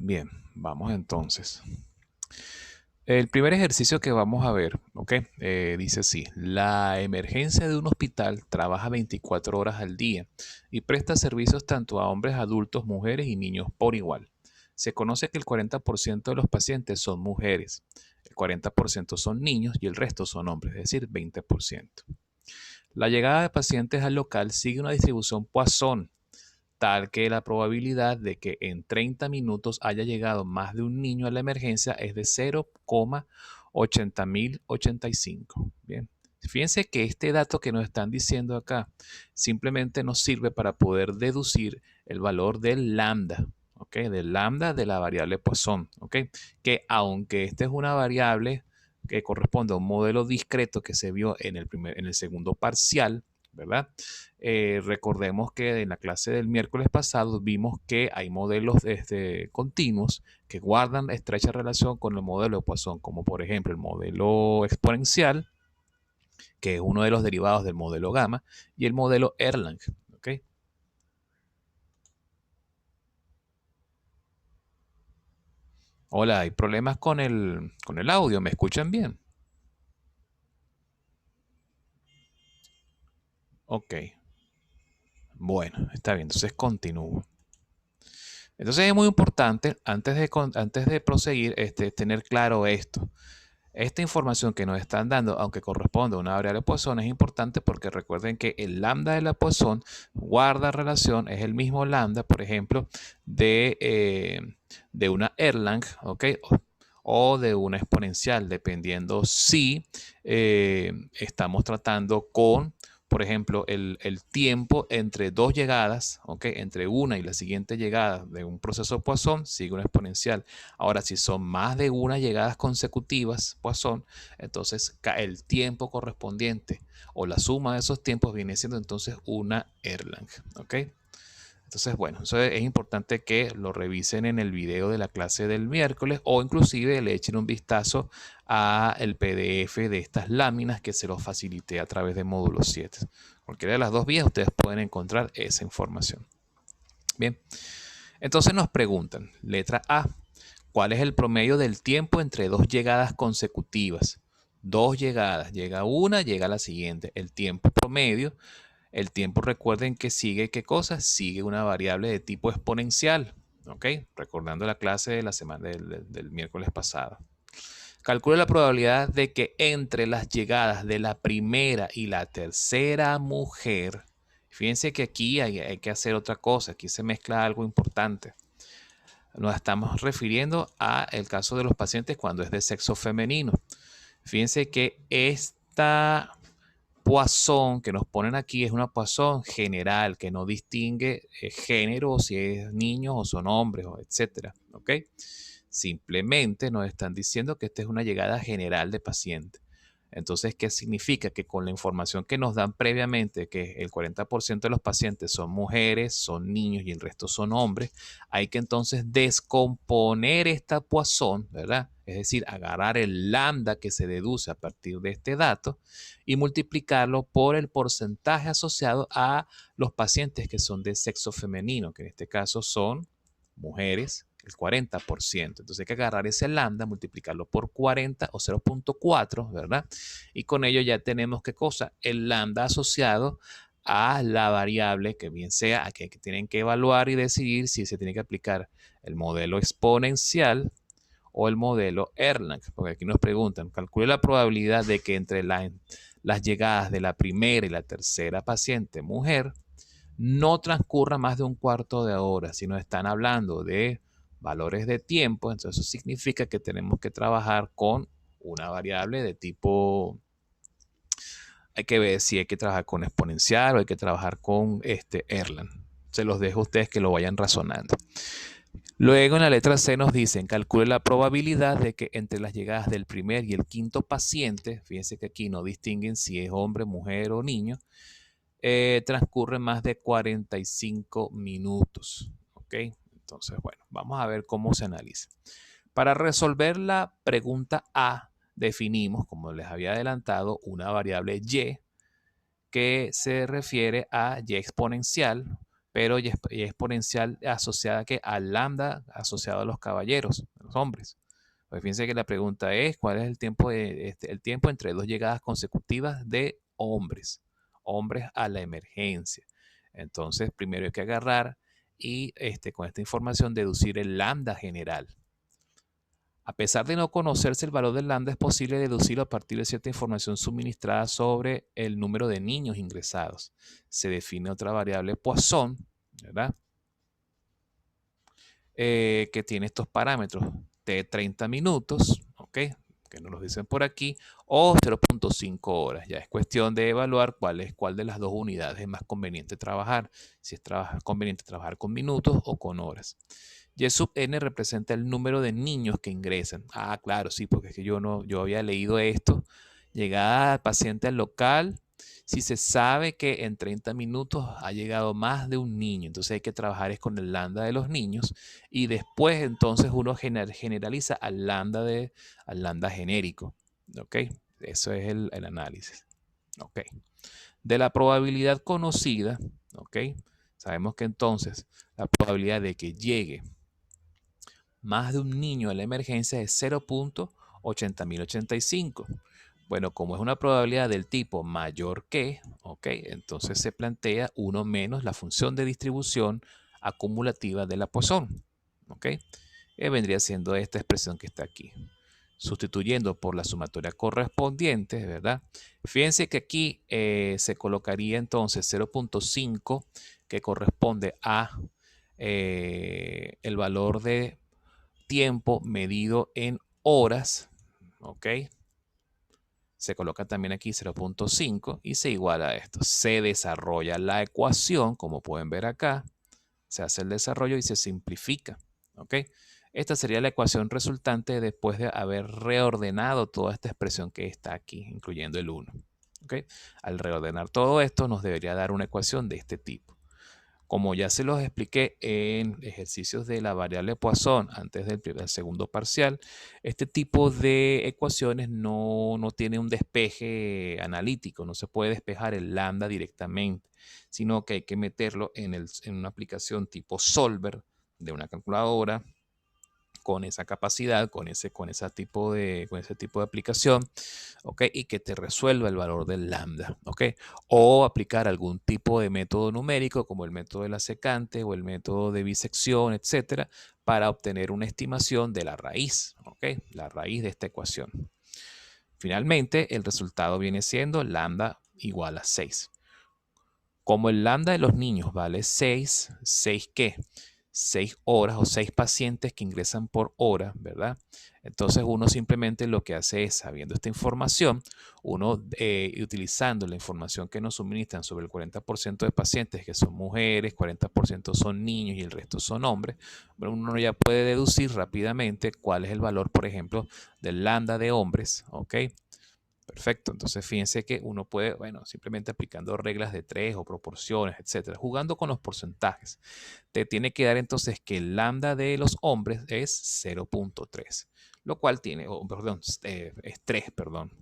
Bien, vamos entonces. El primer ejercicio que vamos a ver, ¿ok? Dice así, la emergencia de un hospital trabaja 24 horas al día y presta servicios tanto a hombres adultos, mujeres y niños por igual. Se conoce que el 40% de los pacientes son mujeres, el 40% son niños y el resto son hombres, es decir, 20%. La llegada de pacientes al local sigue una distribución Poisson, tal que la probabilidad de que en 30 minutos haya llegado más de un niño a la emergencia es de 0,8085. Bien. Fíjense que este dato que nos están diciendo acá simplemente nos sirve para poder deducir el valor del lambda, ¿ok? Del lambda de la variable Poisson, ¿ok? Que aunque esta es una variable que corresponde a un modelo discreto que se vio en el segundo parcial, ¿verdad? Recordemos que en la clase del miércoles pasado vimos que hay modelos continuos que guardan estrecha relación con el modelo de Poisson, como por ejemplo el modelo exponencial, que es uno de los derivados del modelo gamma, y el modelo Erlang. ¿Okay? Hola, ¿hay problemas con el audio? ¿Me escuchan bien? Ok, bueno, está bien, entonces continúo. Entonces es muy importante, antes de proseguir, tener claro esto. Esta información que nos están dando, aunque corresponde a una variable Poisson, es importante porque recuerden que el lambda de la Poisson guarda relación, es el mismo lambda, por ejemplo, de una Erlang, ¿ok? O de una exponencial, dependiendo si estamos tratando con, por ejemplo, el tiempo entre dos llegadas, ¿ok? Entre una y la siguiente llegada de un proceso Poisson, sigue una exponencial. Ahora, si son más de una llegadas consecutivas, Poisson, entonces el tiempo correspondiente o la suma de esos tiempos viene siendo entonces una Erlang, ¿ok? Entonces, bueno, eso es importante que lo revisen en el video de la clase del miércoles o inclusive le echen un vistazo a el PDF de estas láminas que se los facilité a través de módulo 7. Cualquiera de las dos vías ustedes pueden encontrar esa información. Bien, entonces nos preguntan, letra A, ¿cuál es el promedio del tiempo entre dos llegadas consecutivas? Dos llegadas, llega una, llega la siguiente. El tiempo promedio, el tiempo recuerden que sigue, ¿qué cosa? Sigue una variable de tipo exponencial, ¿ok? Recordando la clase de la semana del miércoles pasado. Calcula la probabilidad de que entre las llegadas de la primera y la tercera mujer, fíjense que aquí hay que hacer otra cosa, aquí se mezcla algo importante. Nos estamos refiriendo a el caso de los pacientes cuando es de sexo femenino. Fíjense que esta Poisson que nos ponen aquí es una Poisson general que no distingue género, si es niños o son hombres, etcétera. ¿Ok? Simplemente nos están diciendo que esta es una llegada general de pacientes. Entonces, ¿qué significa? Que con la información que nos dan previamente, que el 40% de los pacientes son mujeres, son niños y el resto son hombres, hay que entonces descomponer esta Poisson, ¿verdad? Es decir, agarrar el lambda que se deduce a partir de este dato y multiplicarlo por el porcentaje asociado a los pacientes que son de sexo femenino, que en este caso son mujeres, el 40%. Entonces hay que agarrar ese lambda, multiplicarlo por 40 o 0,4, ¿verdad? Y con ello ya tenemos qué cosa, el lambda asociado a la variable que bien sea a que tienen que evaluar y decidir si se tiene que aplicar el modelo exponencial o el modelo Erlang, porque aquí nos preguntan, calcule la probabilidad de que entre las llegadas de la primera y la tercera paciente mujer no transcurra más de un cuarto de hora. Si nos están hablando de valores de tiempo, entonces eso significa que tenemos que trabajar con una variable de tipo, hay que ver si hay que trabajar con exponencial o hay que trabajar con Erlang. Se los dejo a ustedes que lo vayan razonando. Luego en la letra C nos dicen, calcule la probabilidad de que entre las llegadas del primer y el quinto paciente, fíjense que aquí no distinguen si es hombre, mujer o niño, transcurre más de 45 minutos. ¿Ok? Entonces, bueno, vamos a ver cómo se analiza. Para resolver la pregunta A, definimos, como les había adelantado, una variable y que se refiere a y exponencial, pero y exponencial asociada al lambda asociado a los caballeros, a los hombres. Pues fíjense que la pregunta es, ¿cuál es el tiempo entre dos llegadas consecutivas de hombres? Hombres a la emergencia. Entonces, primero hay que agarrar y con esta información deducir el lambda general. A pesar de no conocerse el valor del lambda, es posible deducirlo a partir de cierta información suministrada sobre el número de niños ingresados. Se define otra variable Poisson, ¿verdad? Que tiene estos parámetros de 30 minutos, ¿ok? Que nos los dicen por aquí, o 0.5 horas. Ya es cuestión de evaluar cuál de las dos unidades es más conveniente trabajar, si es conveniente trabajar con minutos o con horas. Y sub n representa el número de niños que ingresan. Ah, claro, sí, porque es que yo había leído esto. Llegada al paciente al local, si se sabe que en 30 minutos ha llegado más de un niño, entonces hay que trabajar con el lambda de los niños y después entonces uno generaliza al lambda genérico. ¿Ok? Eso es el análisis. ¿Ok? De la probabilidad conocida, ¿ok? Sabemos que entonces la probabilidad de que llegue más de un niño a la emergencia es 0.80085. Bueno, como es una probabilidad del tipo mayor que, ¿ok? Entonces se plantea 1 menos la función de distribución acumulativa de la Poisson, ¿ok? Que vendría siendo esta expresión que está aquí. Sustituyendo por la sumatoria correspondiente, ¿verdad? Fíjense que aquí se colocaría entonces 0.5 que corresponde a el valor de tiempo medido en horas, ¿ok? Se coloca también aquí 0.5 y se iguala a esto. Se desarrolla la ecuación, como pueden ver acá, se hace el desarrollo y se simplifica, ¿ok? Esta sería la ecuación resultante después de haber reordenado toda esta expresión que está aquí, incluyendo el 1, ¿ok? Al reordenar todo esto nos debería dar una ecuación de este tipo. Como ya se los expliqué en ejercicios de la variable Poisson antes del segundo parcial, este tipo de ecuaciones no tiene un despeje analítico, no se puede despejar el lambda directamente, sino que hay que meterlo en una aplicación tipo Solver de una calculadora con esa capacidad, con ese tipo de aplicación, ¿ok? Y que te resuelva el valor del lambda, ¿ok? O aplicar algún tipo de método numérico como el método de la secante o el método de bisección, etcétera, para obtener una estimación de la raíz, ¿ok? La raíz de esta ecuación. Finalmente, el resultado viene siendo lambda igual a 6. Como el lambda de los niños vale 6, ¿6 qué? 6 horas o 6 pacientes que ingresan por hora, ¿verdad? Entonces uno simplemente lo que hace es, sabiendo esta información, uno utilizando la información que nos suministran sobre el 40% de pacientes que son mujeres, 40% son niños y el resto son hombres, uno ya puede deducir rápidamente cuál es el valor, por ejemplo, del lambda de hombres, ¿ok? Perfecto, entonces fíjense que uno puede, bueno, simplemente aplicando reglas de 3 o proporciones, etcétera, jugando con los porcentajes. Te tiene que dar entonces que el lambda de los hombres es 0.3, lo cual tiene, perdón, es 3, perdón.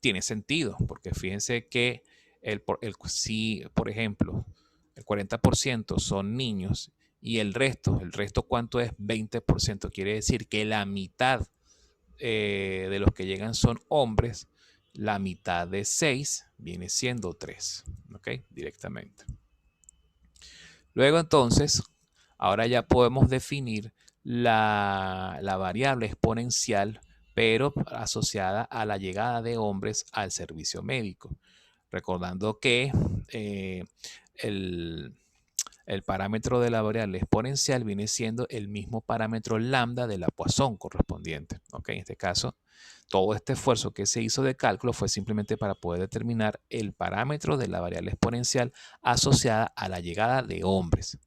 Tiene sentido, porque fíjense que si, por ejemplo, el 40% son niños y el resto ¿cuánto es? 20%. Quiere decir que la mitad de los que llegan son hombres, la mitad de 6 viene siendo 3, ¿ok? Directamente. Luego entonces, ahora ya podemos definir la variable exponencial, pero asociada a la llegada de hombres al servicio médico. Recordando que el, el parámetro de la variable exponencial viene siendo el mismo parámetro lambda de la Poisson correspondiente. ¿Ok? En este caso, todo este esfuerzo que se hizo de cálculo fue simplemente para poder determinar el parámetro de la variable exponencial asociada a la llegada de hombres.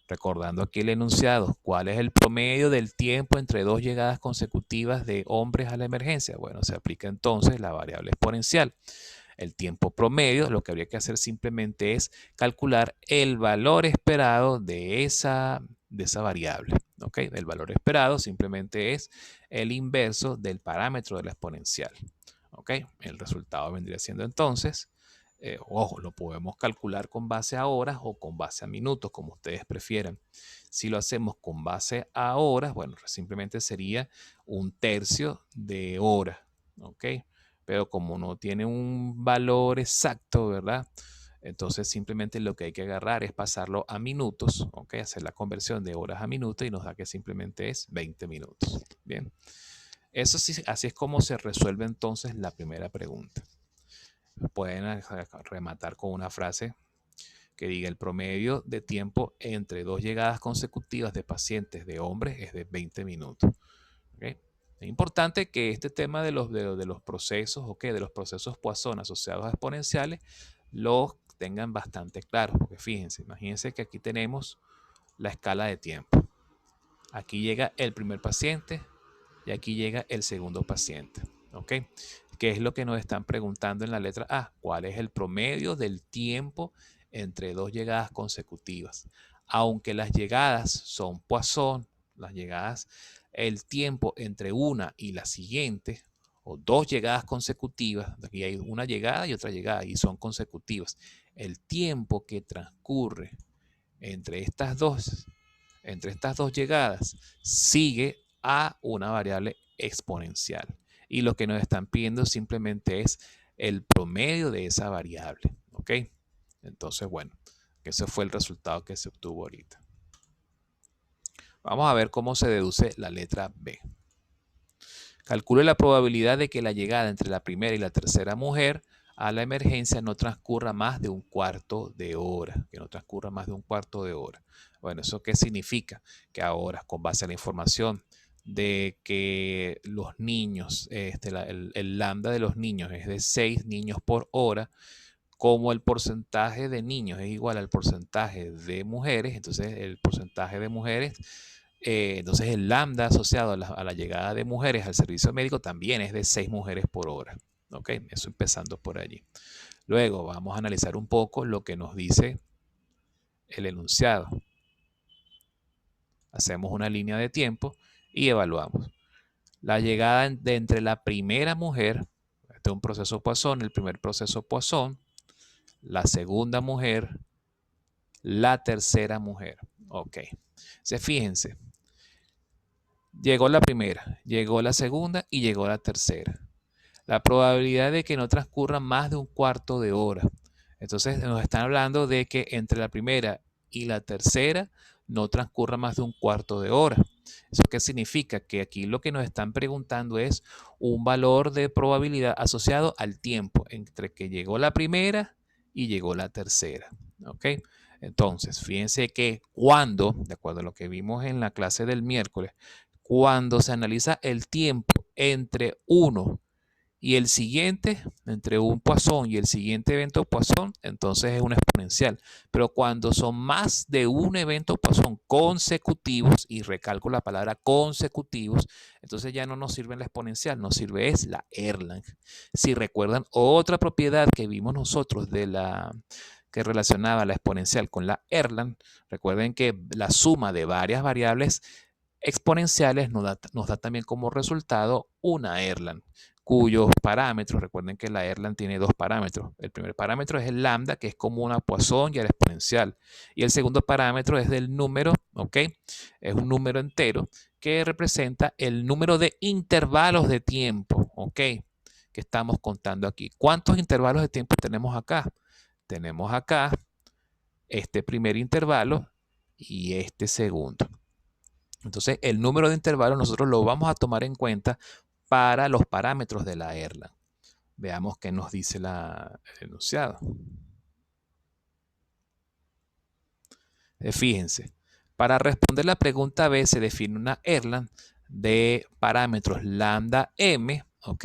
Recordando aquí el enunciado, ¿cuál es el promedio del tiempo entre dos llegadas consecutivas de hombres a la emergencia? Bueno, se aplica entonces la variable exponencial. El tiempo promedio, lo que habría que hacer simplemente es calcular el valor esperado de esa variable. ¿Ok? El valor esperado simplemente es el inverso del parámetro de la exponencial. ¿Ok? El resultado vendría siendo entonces Ojo, lo podemos calcular con base a horas o con base a minutos, como ustedes prefieran. Si lo hacemos con base a horas, bueno, simplemente sería 1/3 de hora, ¿ok? Pero como no tiene un valor exacto, ¿verdad? Entonces simplemente lo que hay que agarrar es pasarlo a minutos, ¿ok? Hacer la conversión de horas a minutos y nos da que simplemente es 20 minutos. Bien. Eso sí, así es como se resuelve entonces la primera pregunta. Pueden rematar con una frase que diga: el promedio de tiempo entre 2 llegadas consecutivas de pacientes de hombres es de 20 minutos. ¿Okay? Es importante que este tema de los procesos, de los procesos Poisson asociados a exponenciales, los tengan bastante claros, porque fíjense, imagínense que aquí tenemos la escala de tiempo. Aquí llega el primer paciente y aquí llega el segundo paciente. ¿Ok? ¿Qué es lo que nos están preguntando en la letra A? ¿Cuál es el promedio del tiempo entre 2 llegadas consecutivas? Aunque las llegadas son Poisson, las llegadas, el tiempo entre una y la siguiente, o 2 llegadas consecutivas, aquí hay una llegada y otra llegada, y son consecutivas. El tiempo que transcurre entre estas dos llegadas sigue a una variable exponencial. Y lo que nos están pidiendo simplemente es el promedio de esa variable. ¿Ok? Entonces, bueno, ese fue el resultado que se obtuvo ahorita. Vamos a ver cómo se deduce la letra B. Calcule la probabilidad de que la llegada entre la primera y la tercera mujer a la emergencia no transcurra más de 1/4 de hora. Que no transcurra más de 1/4 de hora. Bueno, ¿eso qué significa? Que ahora, con base a la información de que los niños, el lambda de los niños es de 6 niños por hora, como el porcentaje de niños es igual al porcentaje de mujeres, entonces el porcentaje de mujeres, entonces el lambda asociado a la llegada de mujeres al servicio médico también es de 6 mujeres por hora. ¿Ok? Eso empezando por allí. Luego vamos a analizar un poco lo que nos dice el enunciado. Hacemos una línea de tiempo y evaluamos. La llegada de entre la primera mujer, este es un proceso Poisson, el primer proceso Poisson, la segunda mujer, la tercera mujer. Ok. Fíjense, llegó la primera, llegó la segunda y llegó la tercera. La probabilidad de que no transcurra más de 1/4 de hora. Entonces nos están hablando de que entre la primera y la tercera no transcurra más de 1/4 de hora. ¿Eso qué significa? Que aquí lo que nos están preguntando es un valor de probabilidad asociado al tiempo entre que llegó la primera y llegó la tercera. ¿Ok? Entonces, fíjense que cuando, de acuerdo a lo que vimos en la clase del miércoles, cuando se analiza el tiempo entre uno y el siguiente, entre un Poisson y el siguiente evento Poisson, entonces es una exponencial. Pero cuando son más de un evento Poisson consecutivos, y recalco la palabra consecutivos, entonces ya no nos sirve la exponencial, nos sirve es la Erlang. Si recuerdan, otra propiedad que vimos nosotros que relacionaba la exponencial con la Erlang, recuerden que la suma de varias variables exponenciales nos da también como resultado una Erlang, cuyos parámetros, recuerden que la Erlang tiene 2 parámetros. El primer parámetro es el lambda, que es como una Poisson y el exponencial. Y el segundo parámetro es del número, ¿ok? Es un número entero que representa el número de intervalos de tiempo, ¿ok? Que estamos contando aquí. ¿Cuántos intervalos de tiempo tenemos acá? Tenemos acá este primer intervalo y este segundo. Entonces, el número de intervalos nosotros lo vamos a tomar en cuenta para los parámetros de la Erlang. Veamos qué nos dice el enunciado. Fíjense, para responder la pregunta B se define una Erlang de parámetros lambda m, ¿ok?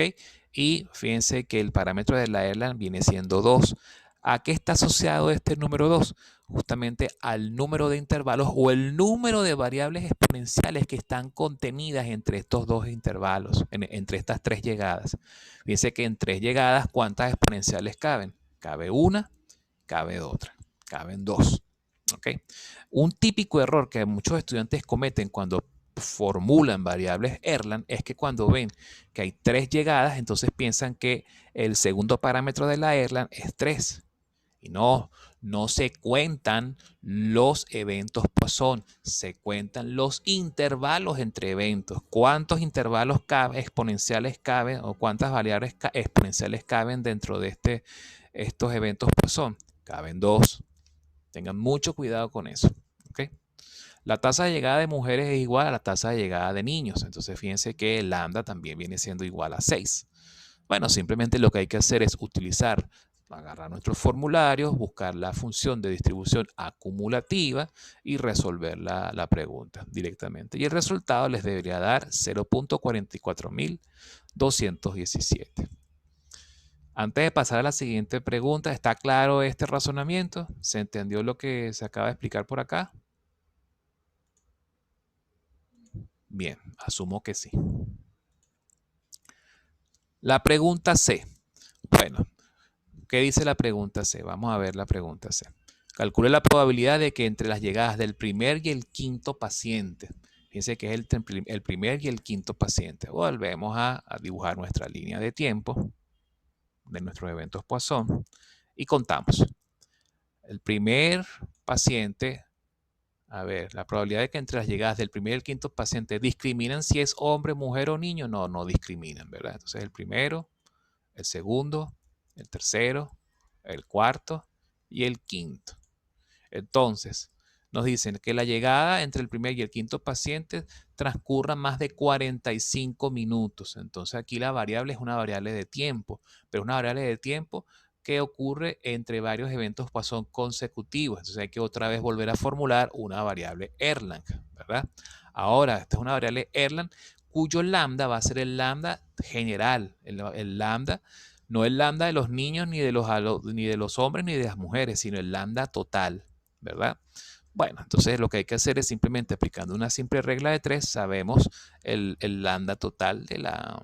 Y fíjense que el parámetro de la Erlang viene siendo 2. ¿A qué está asociado este número 2? Justamente al número de intervalos o el número de variables exponenciales que están contenidas entre estos dos intervalos, entre estas 3 llegadas. Fíjense que en 3 llegadas, ¿cuántas exponenciales caben? Cabe una, cabe otra, caben 2. ¿Ok? Un típico error que muchos estudiantes cometen cuando formulan variables Erlang es que cuando ven que hay 3 llegadas, entonces piensan que el segundo parámetro de la Erlang es 3. Y no se cuentan los eventos Poisson, se cuentan los intervalos entre eventos. ¿Cuántos intervalos exponenciales caben o cuántas variables exponenciales caben dentro de estos eventos Poisson? Caben 2. Tengan mucho cuidado con eso. ¿Okay? La tasa de llegada de mujeres es igual a la tasa de llegada de niños. Entonces fíjense que el lambda también viene siendo igual a 6. Bueno, simplemente lo que hay que hacer es agarrar nuestros formularios, buscar la función de distribución acumulativa y resolver la pregunta directamente. Y el resultado les debería dar 0.44217. Antes de pasar a la siguiente pregunta, ¿está claro este razonamiento? ¿Se entendió lo que se acaba de explicar por acá? Bien, asumo que sí. La pregunta C. Bueno, ¿qué dice la pregunta C? Vamos a ver la pregunta C. Calcule la probabilidad de que entre las llegadas del primer y el quinto paciente, fíjense que es el primer y el quinto paciente. Volvemos a dibujar nuestra línea de tiempo de nuestros eventos Poisson y contamos. El primer paciente, a ver, la probabilidad de que entre las llegadas del primer y el quinto paciente discriminan si es hombre, mujer o niño. No discriminan, ¿verdad? Entonces el primero, el segundo, el tercero, el cuarto y el quinto. Entonces, nos dicen que la llegada entre el primer y el quinto paciente transcurra más de 45 minutos. Entonces, aquí la variable es una variable de tiempo, pero una variable de tiempo que ocurre entre varios eventos Poisson consecutivos. Entonces, hay que otra vez volver a formular una variable Erlang, ¿verdad? Ahora, esta es una variable Erlang cuyo lambda va a ser el lambda general, el lambda no el lambda de los niños, ni de los hombres, ni de las mujeres, sino el lambda total, ¿verdad? Bueno, entonces lo que hay que hacer es simplemente aplicando una simple regla de 3, sabemos el lambda total de la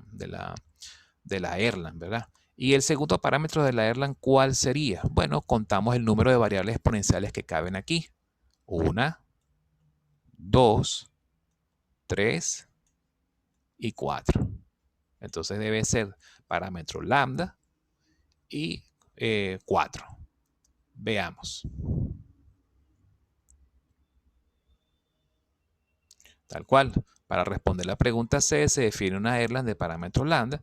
Erlang, ¿verdad? Y el segundo parámetro de la Erlang, ¿cuál sería? Bueno, contamos el número de variables exponenciales que caben aquí. 1, 2, 3 y 4. Entonces debe ser parámetro lambda y 4. Veamos. Tal cual. Para responder la pregunta C se define una Erlang de parámetro lambda.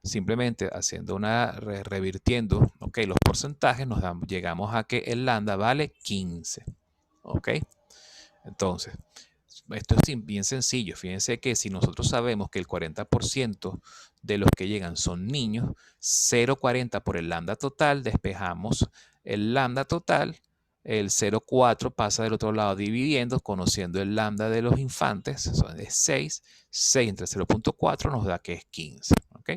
Simplemente haciendo revirtiendo los porcentajes, llegamos a que el lambda vale 15. ¿Ok? Entonces, esto es bien sencillo. Fíjense que si nosotros sabemos que el 40% de los que llegan son niños, 0,40 por el lambda total, despejamos el lambda total, el 0,4 pasa del otro lado dividiendo, conociendo el lambda de los infantes, son de 6, 6 entre 0,4 nos da que es 15. ¿Ok?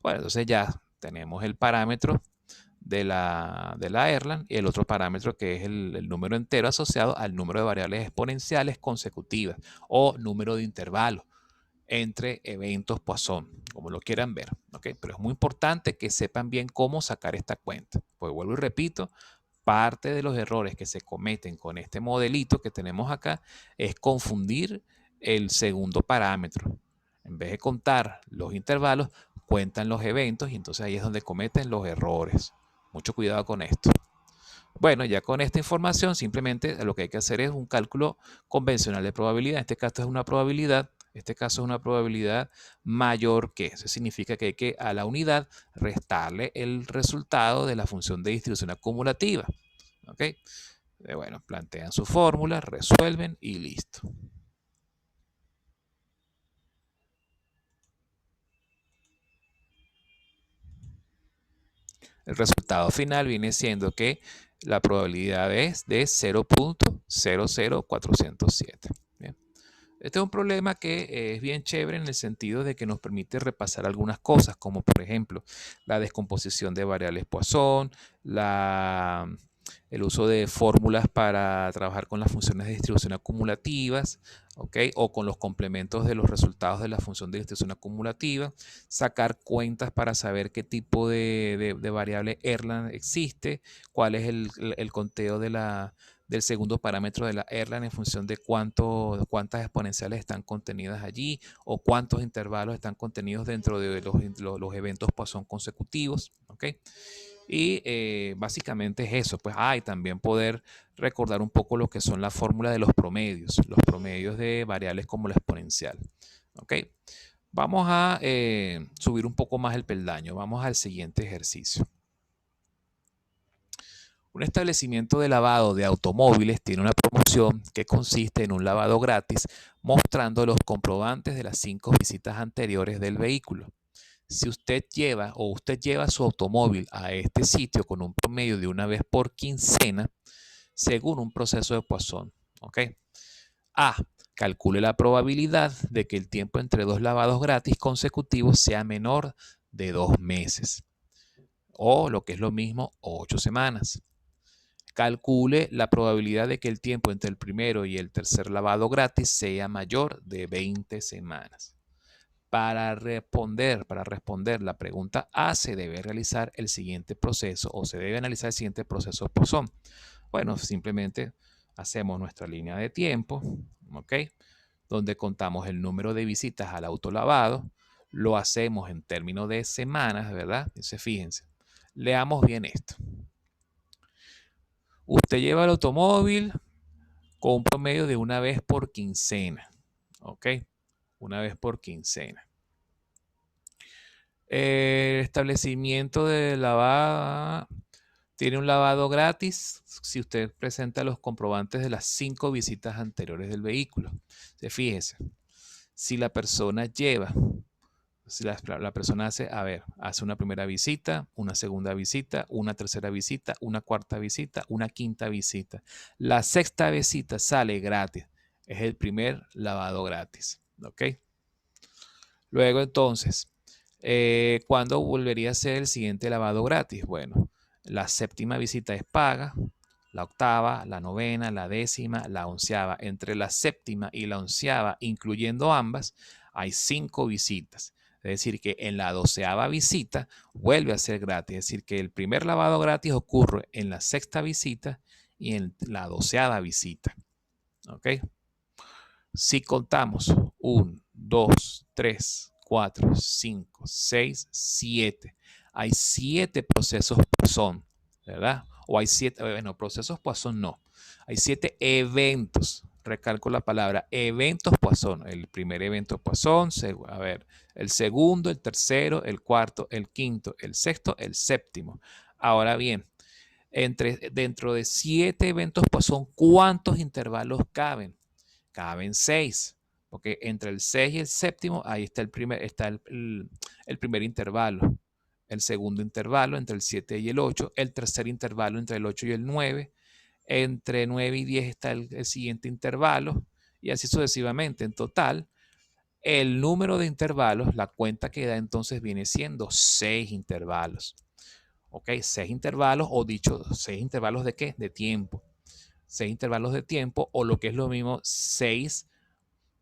Bueno, entonces ya tenemos el parámetro de la Erlang y el otro parámetro que es el número entero asociado al número de variables exponenciales consecutivas o número de intervalos entre eventos Poisson, como lo quieran ver. ¿Okay? Pero es muy importante que sepan bien cómo sacar esta cuenta. Pues vuelvo y repito, parte de los errores que se cometen con este modelito que tenemos acá es confundir el segundo parámetro. En vez de contar los intervalos, cuentan los eventos y entonces ahí es donde cometen los errores. Mucho cuidado con esto. Bueno, ya con esta información simplemente lo que hay que hacer es un cálculo convencional de probabilidad. En este caso es una probabilidad. Este caso es una probabilidad mayor que. Eso significa que hay que a la unidad restarle el resultado de la función de distribución acumulativa. ¿Ok? Bueno, plantean su fórmula, resuelven y listo. El resultado final viene siendo que la probabilidad es de 0.00407. Bien. Este es un problema que es bien chévere en el sentido de que nos permite repasar algunas cosas, como por ejemplo la descomposición de variables Poisson, el uso de fórmulas para trabajar con las funciones de distribución acumulativas, ¿okay? O con los complementos de los resultados de la función de distribución acumulativa, sacar cuentas para saber qué tipo de variable Erlang existe, cuál es el conteo del segundo parámetro de la Erlang en función de cuántas exponenciales están contenidas allí o cuántos intervalos están contenidos dentro de los eventos Poisson consecutivos. ¿Okay? Y básicamente es eso, pues, y también poder recordar un poco lo que son la fórmula de los promedios de variables como la exponencial. ¿Ok? Vamos a subir un poco más el peldaño. Vamos al siguiente ejercicio. Un establecimiento de lavado de automóviles tiene una promoción que consiste en un lavado gratis mostrando los comprobantes de las 5 visitas anteriores del vehículo. Si usted lleva su automóvil a este sitio con un promedio de una vez por quincena, según un proceso de Poisson. ¿Ok? A. Calcule la probabilidad de que el tiempo entre dos lavados gratis consecutivos sea menor de 2 meses. O lo que es lo mismo, 8 semanas. Calcule la probabilidad de que el tiempo entre el primero y el tercer lavado gratis sea mayor de 20 semanas. Para responder la pregunta A, se debe realizar el siguiente proceso o se debe analizar el siguiente proceso de Poisson. Bueno, simplemente hacemos nuestra línea de tiempo, ¿ok? Donde contamos el número de visitas al autolavado, lo hacemos en términos de semanas, ¿verdad? Entonces, fíjense, leamos bien esto. Usted lleva el automóvil con un promedio de una vez por quincena, ¿ok? Una vez por quincena. El establecimiento de lavado tiene un lavado gratis si usted presenta los comprobantes de las 5 visitas anteriores del vehículo. Fíjese, si la persona lleva, si la persona hace una primera visita, una segunda visita, una tercera visita, una cuarta visita, una quinta visita. La sexta visita sale gratis. Es el primer lavado gratis. ¿Ok? Luego entonces, ¿cuándo volvería a ser el siguiente lavado gratis? Bueno, la séptima visita es paga, la octava, la novena, la décima, la onceava. Entre la séptima y la onceava, incluyendo ambas, hay 5 visitas. Es decir, que en la 12ª visita vuelve a ser gratis. Es decir, que el primer lavado gratis ocurre en la sexta visita y en la 12ª visita. ¿Ok? Si contamos 1, 2, 3, 4, 5, 6, 7. Hay 7 procesos Poisson, ¿verdad? O hay 7, bueno, procesos Poisson no. Hay 7 eventos. Recalco la palabra eventos Poisson. El primer evento Poisson, el segundo, el tercero, el cuarto, el quinto, el sexto, el séptimo. Ahora bien, dentro de 7 eventos Poisson, ¿cuántos intervalos caben? Caben 6, porque entre el 6 y el séptimo, ahí está el primer intervalo, el segundo intervalo entre el 7 y el 8, el tercer intervalo entre el 8 y el 9, entre 9 y 10 está el siguiente intervalo, y así sucesivamente. En total, el número de intervalos, la cuenta que da entonces viene siendo 6 intervalos. ¿Ok? 6 intervalos, o dicho, 6 intervalos de qué? De tiempo. 6 intervalos de tiempo, o lo que es lo mismo, 6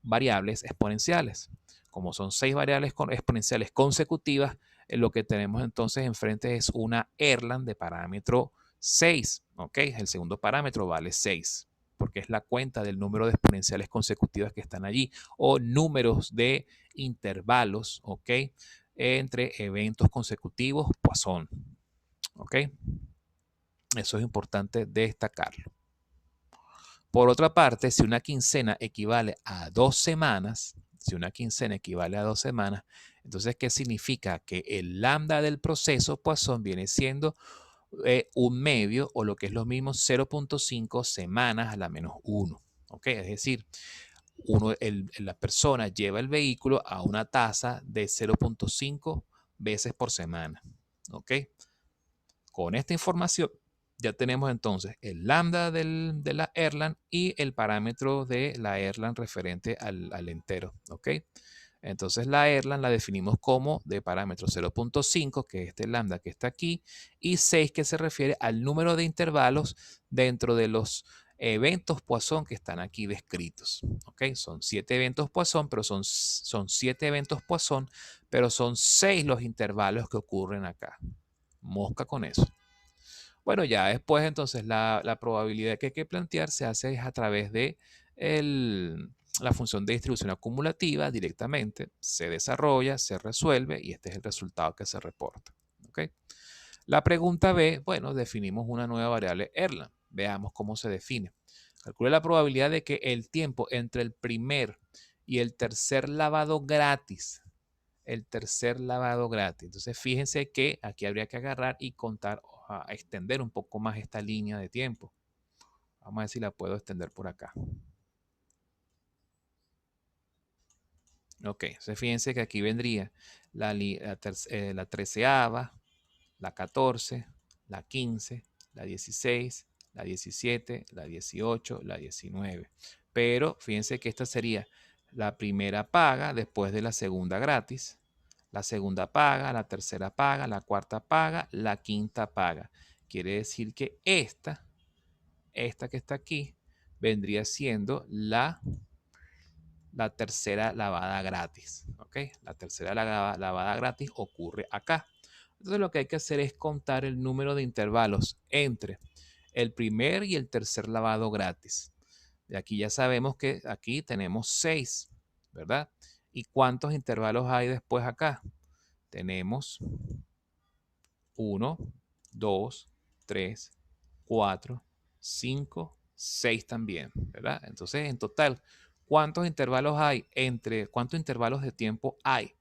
variables exponenciales. Como son 6 variables exponenciales consecutivas, lo que tenemos entonces enfrente es una Erlang de parámetro 6. ¿Ok? El segundo parámetro vale 6, porque es la cuenta del número de exponenciales consecutivas que están allí, o números de intervalos, ¿ok? Entre eventos consecutivos Poisson. ¿Ok? Eso es importante destacarlo. Por otra parte, si una quincena equivale a 2 semanas, entonces, ¿qué significa? Que el lambda del proceso Poisson viene siendo un medio, o lo que es lo mismo, 0.5 semanas a la menos 1. ¿Ok? Es decir, la persona lleva el vehículo a una tasa de 0.5 veces por semana. ¿Ok? Con esta información ya tenemos entonces el lambda de la Erlang y el parámetro de la Erlang referente al entero. ¿Ok? Entonces la Erlang la definimos como de parámetro 0.5, que es este lambda que está aquí, y 6, que se refiere al número de intervalos dentro de los eventos Poisson que están aquí descritos. ¿Ok? Son 7 eventos Poisson, pero son 7 eventos Poisson, pero son 6 los intervalos que ocurren acá. Mosca con eso. Bueno, ya después entonces la probabilidad que hay que plantear se hace a través de la función de distribución acumulativa directamente. Se desarrolla, se resuelve y este es el resultado que se reporta. ¿Okay? La pregunta B, bueno, definimos una nueva variable Erlang. Veamos cómo se define. Calcule la probabilidad de que el tiempo entre el primer y el tercer lavado gratis. El tercer lavado gratis. Entonces, fíjense que aquí habría que agarrar y contar, a extender un poco más esta línea de tiempo. Vamos a ver si la puedo extender por acá. Ok, entonces fíjense que aquí vendría la 13ª, la 14, la 15, la 16, la 17, la 18, la 19. Pero fíjense que esta sería la primera paga después de la segunda gratis, la segunda paga, la tercera paga, la cuarta paga, la quinta paga. Quiere decir que esta que está aquí, vendría siendo la tercera lavada gratis. ¿Ok? La tercera lavada gratis ocurre acá. Entonces lo que hay que hacer es contar el número de intervalos entre el primer y el tercer lavado gratis. De aquí ya sabemos que aquí tenemos 6, ¿verdad? ¿Y cuántos intervalos hay después acá? Tenemos 1, 2, 3, 4, 5, 6 también, ¿verdad? Entonces, en total, ¿cuántos intervalos de tiempo hay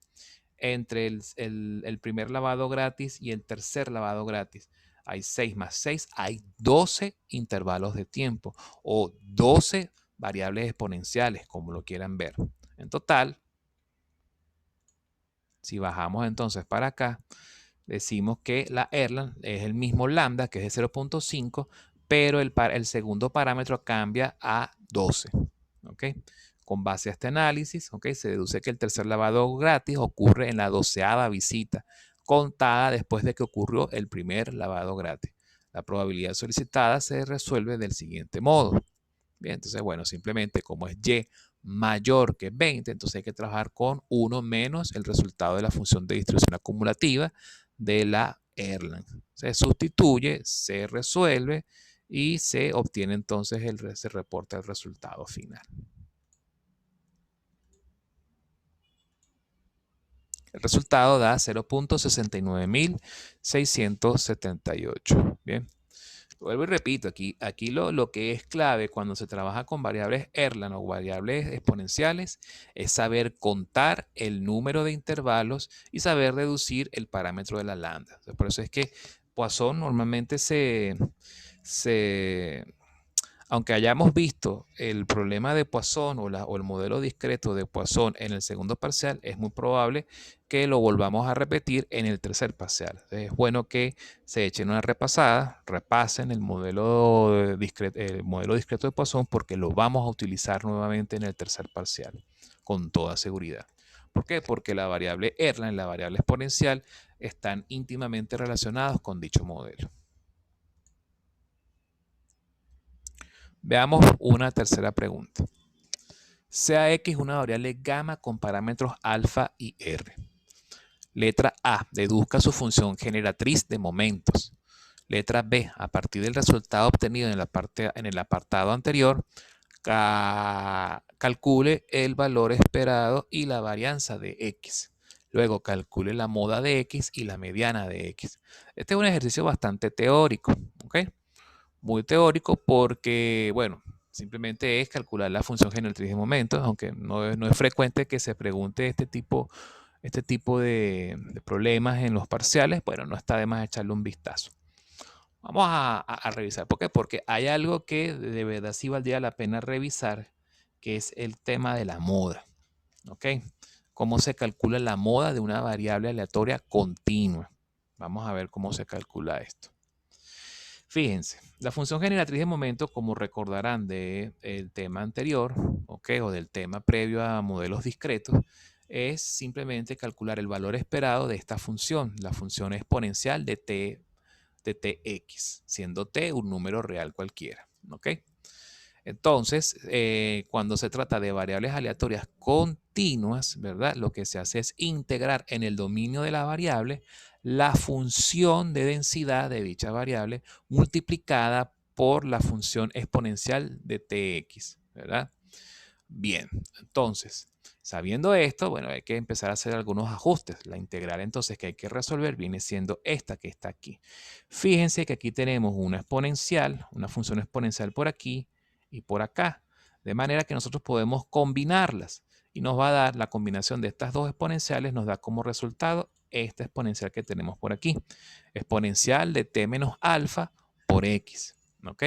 entre el primer lavado gratis y el tercer lavado gratis? Hay 6 más 6, hay 12 intervalos de tiempo o 12 variables exponenciales, como lo quieran ver. En total, si bajamos entonces para acá, decimos que la Erlang es el mismo lambda, que es de 0.5, pero el segundo parámetro cambia a 12. ¿Ok? Con base a este análisis, ¿ok? Se deduce que el tercer lavado gratis ocurre en la 12ª visita, contada después de que ocurrió el primer lavado gratis. La probabilidad solicitada se resuelve del siguiente modo. Bien, entonces, bueno, simplemente como es y mayor que 20, entonces hay que trabajar con 1 menos el resultado de la función de distribución acumulativa de la Erlang. Se sustituye, se resuelve y se obtiene entonces, se reporta el resultado final. El resultado da 0.69678. Bien. Vuelvo y repito, aquí lo que es clave cuando se trabaja con variables Erlang o variables exponenciales es saber contar el número de intervalos y saber reducir el parámetro de la lambda. Entonces, por eso es que Poisson normalmente aunque hayamos visto el problema de Poisson o el modelo discreto de Poisson en el segundo parcial, es muy probable que lo volvamos a repetir en el tercer parcial. Es bueno que se echen una repasada, repasen el modelo discreto de Poisson porque lo vamos a utilizar nuevamente en el tercer parcial, con toda seguridad. ¿Por qué? Porque la variable Erlang y la variable exponencial están íntimamente relacionados con dicho modelo. Veamos una tercera pregunta. Sea X una variable gamma con parámetros alfa y R. Letra A, deduzca su función generatriz de momentos. Letra B, a partir del resultado obtenido en el apartado anterior, calcule el valor esperado y la varianza de X. Luego calcule la moda de X y la mediana de X. Este es un ejercicio bastante teórico, ¿ok? Muy teórico porque, bueno, simplemente es calcular la función generatriz de momentos, aunque no es frecuente que se pregunte este tipo de problemas en los parciales. Bueno, no está de más echarle un vistazo. Vamos a revisar. ¿Por qué? Porque hay algo que de verdad sí valdría la pena revisar, que es el tema de la moda. ¿Ok? ¿Cómo se calcula la moda de una variable aleatoria continua? Vamos a ver cómo se calcula esto. Fíjense, la función generatriz de momento, como recordarán del tema anterior, ¿okay? O del tema previo a modelos discretos, es simplemente calcular el valor esperado de esta función, la función exponencial de tx, siendo t un número real cualquiera. ¿Okay? Entonces, cuando se trata de variables aleatorias continuas, ¿verdad? Lo que se hace es integrar en el dominio de la variable la función de densidad de dicha variable multiplicada por la función exponencial de tx, ¿verdad? Bien, entonces, sabiendo esto, bueno, hay que empezar a hacer algunos ajustes. La integral entonces que hay que resolver viene siendo esta que está aquí. Fíjense que aquí tenemos una exponencial, una función exponencial por aquí y por acá. De manera que nosotros podemos combinarlas y nos va a dar la combinación de estas dos exponenciales, nos da como resultado esta exponencial que tenemos por aquí. Exponencial de t menos alfa por x. ¿Ok?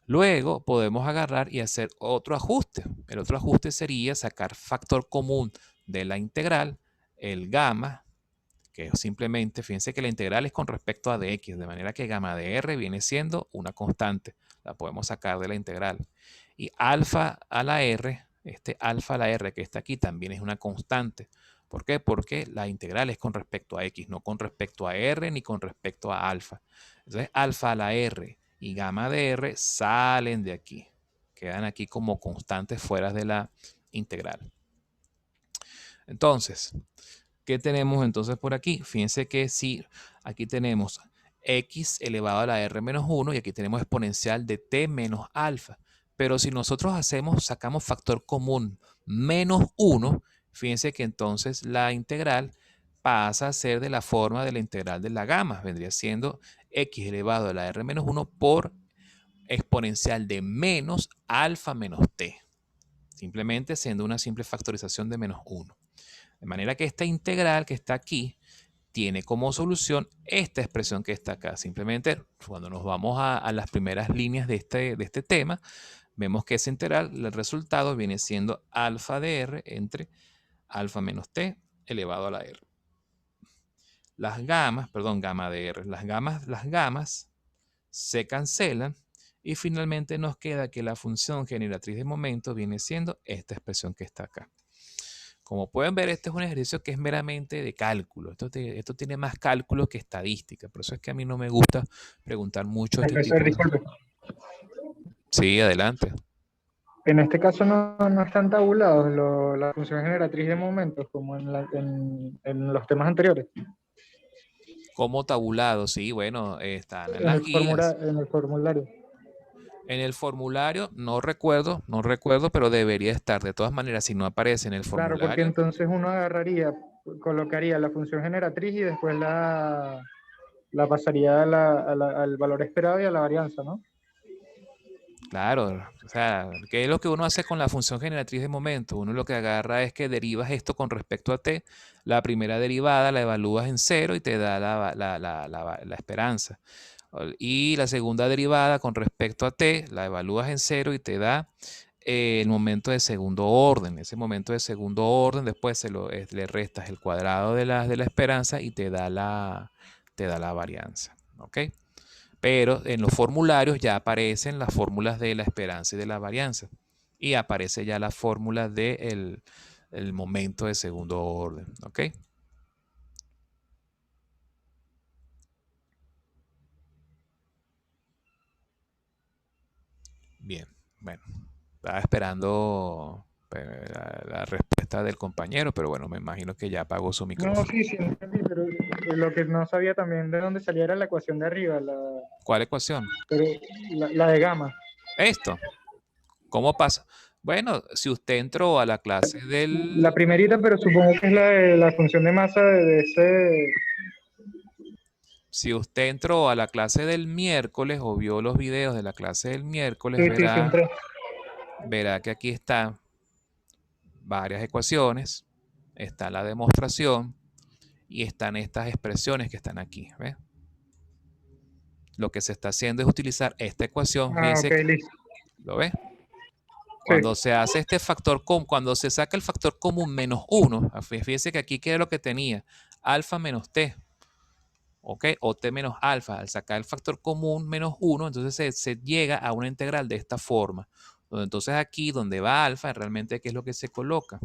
Luego podemos agarrar y hacer otro ajuste. El otro ajuste sería sacar factor común de la integral, el gamma, que simplemente, fíjense que la integral es con respecto a dx, de manera que gamma de r viene siendo una constante. La podemos sacar de la integral. Y alfa a la r, este alfa a la r que está aquí también es una constante. ¿Por qué? Porque la integral es con respecto a x, no con respecto a r ni con respecto a alfa. Entonces, alfa a la r y gamma de r salen de aquí. Quedan aquí como constantes fuera de la integral. Entonces, ¿qué tenemos entonces por aquí? Fíjense que si aquí tenemos x elevado a la r menos 1 y aquí tenemos exponencial de t menos alfa. Pero si nosotros sacamos factor común menos 1, fíjense que entonces la integral pasa a ser de la forma de la integral de la gamma. Vendría siendo x elevado a la r menos 1 por exponencial de menos alfa menos t. Simplemente siendo una simple factorización de menos 1. De manera que esta integral que está aquí tiene como solución esta expresión que está acá. Simplemente cuando nos vamos a las primeras líneas de este tema, vemos que esa integral, el resultado viene siendo alfa de r entre alfa menos t elevado a la r. Las gamas, perdón, gamma de r, las gamas se cancelan y finalmente nos queda que la función generatriz de momento viene siendo esta expresión que está acá. Como pueden ver, este es un ejercicio que es meramente de cálculo. Esto tiene más cálculo que estadística. Por eso es que a mí no me gusta preguntar mucho este Profesor, tipo de... disculpe. Sí, adelante. En este caso no están tabulados la función generatriz de momentos como en los temas anteriores. Como tabulado, sí, bueno, están en En las el, guías. en el formulario. En el formulario, no recuerdo, pero debería estar. De todas maneras, si no aparece en el Claro, porque formulario, entonces uno agarraría, colocaría la función generatriz y después la pasaría al valor esperado y a la varianza, ¿no? claro, o sea, ¿qué es lo que uno hace con la función generatriz de momento? Uno lo que agarra es que derivas esto con respecto a t. La primera derivada la evalúas en cero y te da la esperanza. Y la segunda derivada con respecto a t la evalúas en cero y te da el momento de segundo orden. Ese momento de segundo orden después le restas el cuadrado de la esperanza y te da la varianza. ¿Ok? Pero en los formularios ya aparecen las fórmulas de la esperanza y de la varianza. Y aparece ya la fórmula del el momento de segundo orden. ¿Ok? Bien, bueno, estaba esperando la respuesta del compañero, pero bueno, me imagino que ya apagó su No, micrófono. sí, sí, entendí, pero lo que no sabía también de dónde salía era la ecuación de arriba, ¿Cuál ecuación? pero la de gamma. Esto. ¿Cómo pasa? Bueno, si usted entró a la clase La del... primerita, pero supongo que es la de la función de masa de ese... Si usted entró a la clase del miércoles o vio los videos de la clase del miércoles, Sí, sí, sí, entré. verá que aquí están varias ecuaciones, está la demostración y están estas expresiones que están aquí. ¿Ve? Lo que se está haciendo es utilizar esta ecuación. Ah, ok, Fíjense, listo. ¿lo ve? Sí. Cuando se hace este factor común, cuando se saca el factor común menos 1, fíjense que aquí queda lo que tenía, alfa menos t, ¿ok? O t menos alfa. Al sacar el factor común menos 1, entonces se llega a una integral de esta forma. Entonces aquí donde va alfa, realmente ¿qué es lo que se coloca?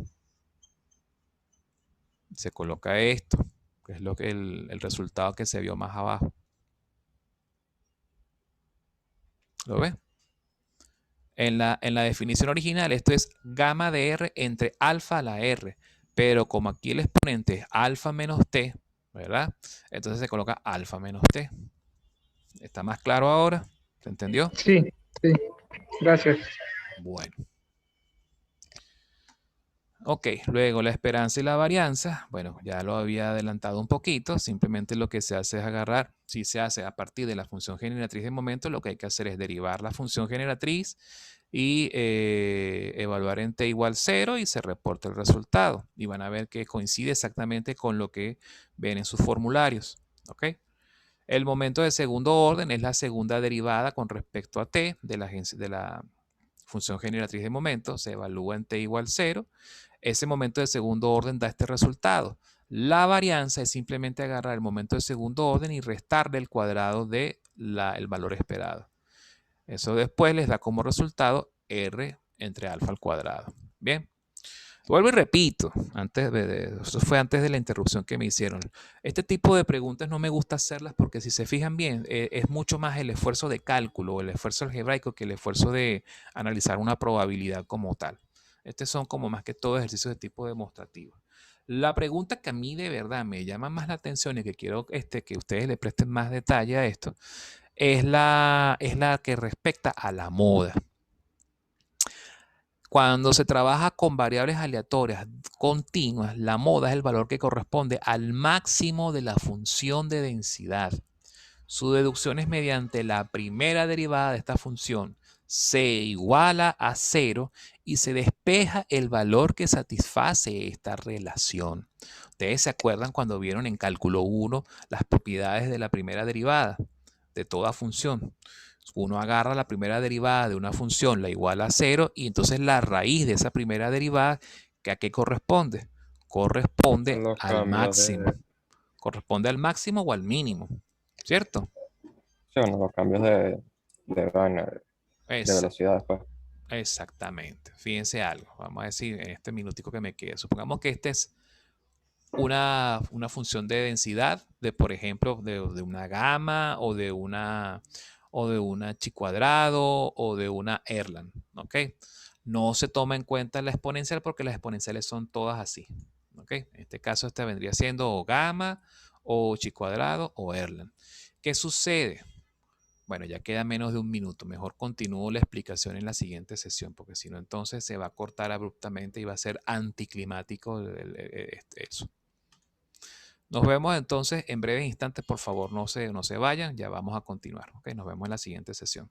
Se coloca esto, que es lo que el resultado que se vio más abajo. ¿Lo ves? En la definición original, esto es gamma de r entre alfa a la r. Pero como aquí el exponente es alfa menos t, ¿verdad? Entonces se coloca alfa menos t. ¿Está más claro ahora? ¿Se entendió? Sí, sí. Gracias. Bueno. Ok, luego la esperanza y la varianza, bueno, ya lo había adelantado un poquito, simplemente lo que se hace es agarrar, si se hace a partir de la función generatriz de momento, lo que hay que hacer es derivar la función generatriz y evaluar en t igual 0 y se reporta el resultado. Y van a ver que coincide exactamente con lo que ven en sus formularios. ¿Ok? El momento de segundo orden es la segunda derivada con respecto a t de la función generatriz de momento, se evalúa en t igual 0. Ese momento de segundo orden da este resultado. La varianza es simplemente agarrar el momento de segundo orden y restarle el cuadrado del valor esperado. Eso después les da como resultado R entre alfa al cuadrado. Bien. Vuelvo y repito, eso fue antes de la interrupción que me hicieron. Este tipo de preguntas no me gusta hacerlas porque si se fijan bien, es mucho más el esfuerzo de cálculo o el esfuerzo algebraico que el esfuerzo de analizar una probabilidad como tal. Estos son como más que todo ejercicios de tipo demostrativo. La pregunta que a mí de verdad me llama más la atención y que quiero que ustedes le presten más detalle a esto es la que respecta a la moda. Cuando se trabaja con variables aleatorias continuas, la moda es el valor que corresponde al máximo de la función de densidad. Su deducción es mediante la primera derivada de esta función. Se iguala a 0 y se despeja el valor que satisface esta relación. Ustedes se acuerdan cuando vieron en cálculo 1 las propiedades de la primera derivada de toda función. Uno agarra la primera derivada de una función, la iguala a 0 y entonces la raíz de esa primera derivada, ¿a qué corresponde? Corresponde Los al cambios máximo. Corresponde al máximo o al mínimo, ¿cierto? sí, bueno, los cambios vaina, de Es, velocidad después. exactamente. Fíjense algo. Vamos a decir en este minutico que me queda. Supongamos que esta es una función de densidad de, por ejemplo, de una gama o de una chi cuadrado o de una Erlang, ¿ok? No se toma en cuenta la exponencial porque las exponenciales son todas así, ¿ok? En este caso esta vendría siendo o gamma o chi cuadrado o Erlang. ¿Qué sucede? Bueno, ya queda menos de un minuto. Mejor continúo la explicación en la siguiente sesión, porque si no, entonces se va a cortar abruptamente y va a ser anticlimático eso. Nos vemos entonces en breves instantes. Por favor, no se vayan. Ya vamos a continuar. ¿Ok? Nos vemos en la siguiente sesión.